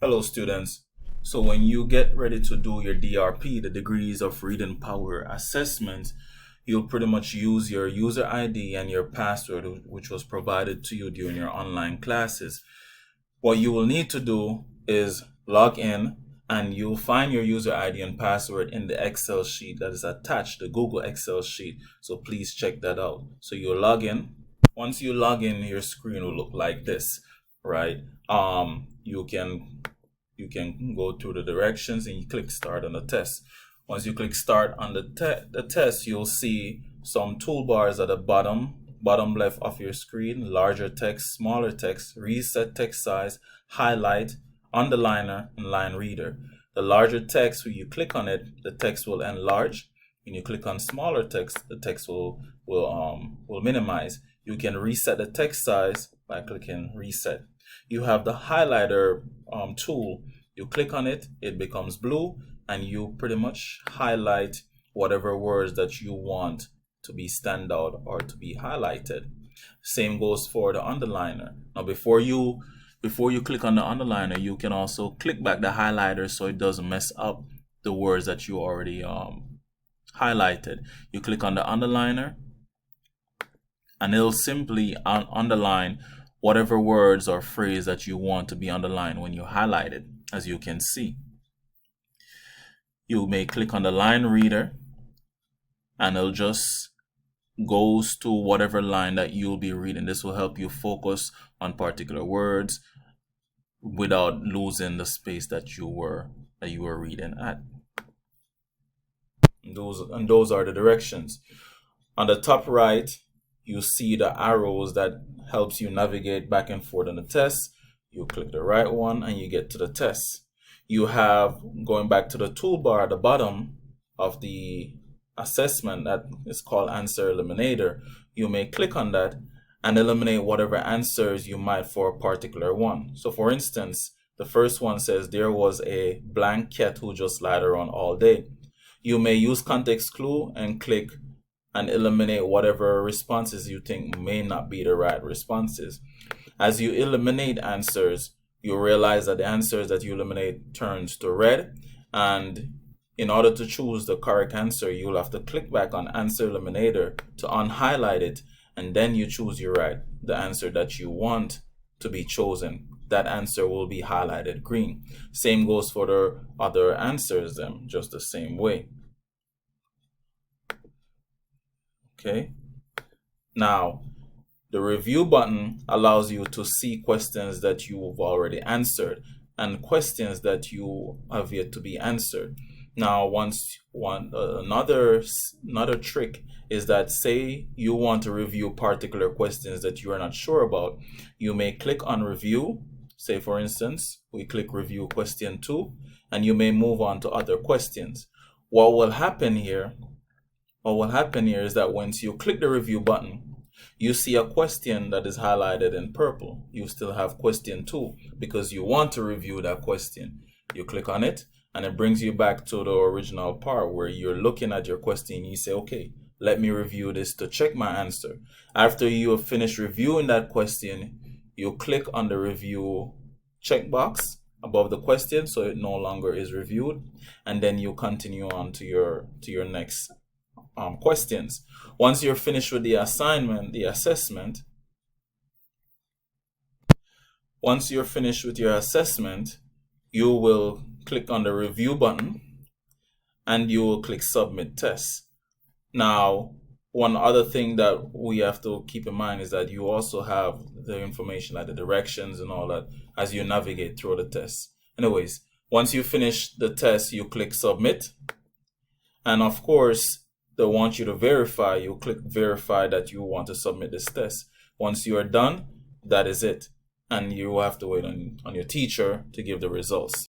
Hello students. So when you get ready to do your DRP, the degrees of reading power assessment, you'll pretty much use your user ID and your password, which was provided to you during your online classes. What you will need to do is log in, and you'll find your user ID and password in the Excel sheet that is attached, the Google Excel sheet. So please check that out. So you'll log in. Once you log in, your screen will look like this, right? You can go through the directions and you click start on the test. Once you click start on the test, you'll see some toolbars at the bottom left of your screen: larger text, smaller text, reset text size, highlight, underliner, and line reader. The larger text, when you click on it, the text will enlarge. When you click on smaller text, the text will minimize. You can reset the text size by clicking reset. You have the highlighter tool. You click on it, it becomes blue, and you pretty much highlight whatever words that you want to be stand out or to be highlighted. Same goes for the underliner. Now before you click on the underliner, you can also click back the highlighter so it doesn't mess up the words that you already highlighted. You click on the underliner and it'll simply underline whatever words or phrase that you want to be underlined when you highlight it. As you can see, you may click on the line reader and it'll just goes to whatever line that you'll be reading. This will help you focus on particular words without losing the space that you were reading at. And those are the directions. On the top right, you see the arrows that helps you navigate back and forth on the test. You click the right one and you get to the test. You have, going back to the toolbar at the bottom of the assessment, that is called answer eliminator. You may click on that and eliminate whatever answers you might for a particular one. So for instance, the first one says there was a blank cat who just lied around all day. You may use context clue and click and eliminate whatever responses you think may not be the right responses. As you eliminate answers, you realize that the answers that you eliminate turns to red, and in order to choose the correct answer, you'll have to click back on answer eliminator to unhighlight it, and then you choose the answer that you want to be chosen. That answer will be highlighted green. Same goes for the other answers, just the same way. Okay. Now, the review button allows you to see questions that you've already answered and questions that you have yet to be answered. Now, another trick is that, say you want to review particular questions that you are not sure about, you may click on review. Say for instance, we click review question 2, and you may move on to other questions. What will happen here is that once you click the review button, you see a question that is highlighted in purple. You still have question 2 because you want to review that question. You click on it and it brings you back to the original part where you're looking at your question. You say, okay, let me review this to check my answer. After you have finished reviewing that question, you click on the review checkbox above the question so it no longer is reviewed, and then you continue on to your next questions. Once you're finished with the assessment, you will click on the review button and you will click submit test. Now, one other thing that we have to keep in mind is that you also have the information like the directions and all that as you navigate through the test. Anyways, once you finish the test, you click submit, and of course they want you to verify. You click verify that you want to submit this test. Once you are done, that is it, and you have to wait on your teacher to give the results.